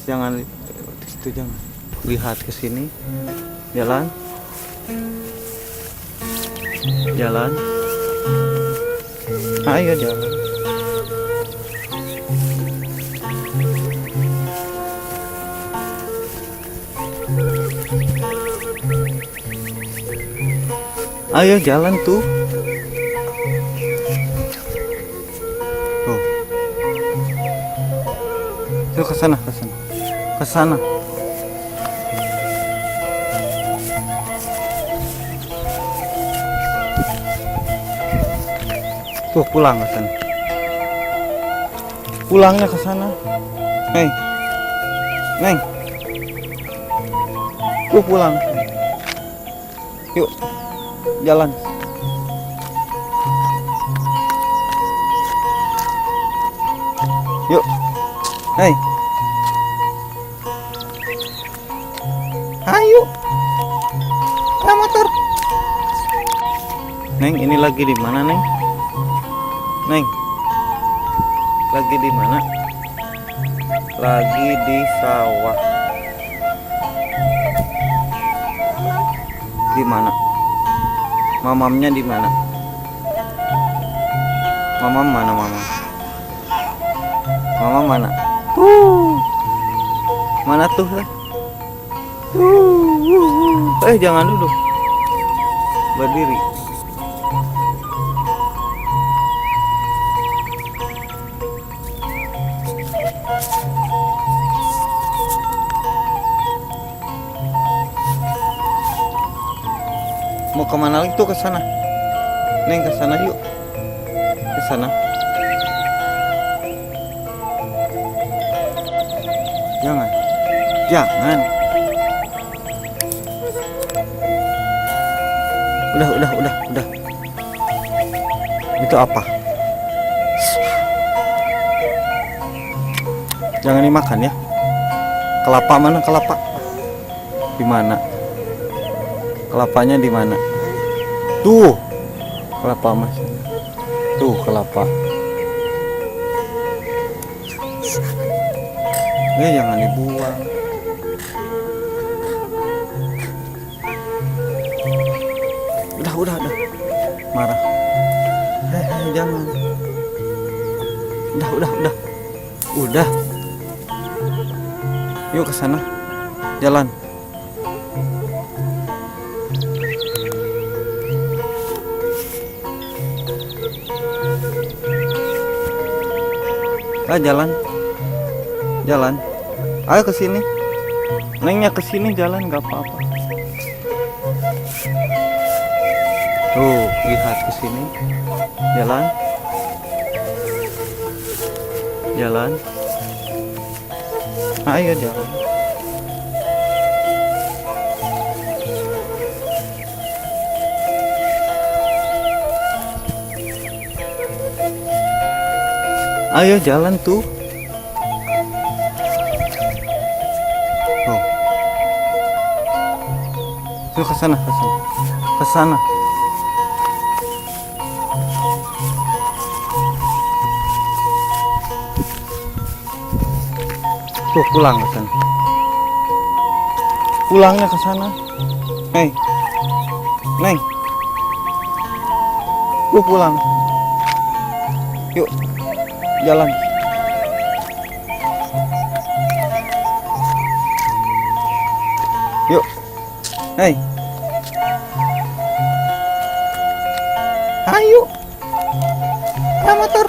Jangan di situ, jangan. Lihat ke sini. Jalan. Jalan. Ayo jalan. Ayo jalan tuh. Tuh. Tuh ke sana, ke sana. Ke sana. Tuh pulang ke sana. Pulangnya ke sana. Hei. Neng. Tuh pulang. Yuk. Jalan. Yuk. Hei. Ayo. Ada motor. Neng, ini lagi di mana, Neng? Neng. Lagi di mana? Lagi di sawah. Di mana? Mamamnya di mana? Mamam mana, mamam? Mamam mana? Mana tuh lah? Jangan duduk. Berdiri. Mau kemana lagi tuh? Ke sana. Neng, ke sana yuk. Ke sana. Jangan. Jangan. Udah. Itu apa? Jangan dimakan ya. Kelapa mana kelapa? Di mana? Kelapanya di mana? Tuh. Kelapa mas. Tuh kelapa. Jangan dibuang. Udah. Marah. Jangan. Udah. Yuk ke sana. Jalan. Jalan. Ayo ke sini. Nengnya ke sini jalan, nggak apa-apa. Tuh, lihat ke sini. Jalan. Ayo jalan. Ayo jalan tuh. Tuh ke sana. Tuh pulang ke sana. Pulangnya ke sana. Hei. Neng. Tuh pulang. Yuk. Jalan. Yuk. Hei. Ayo. Ada motor.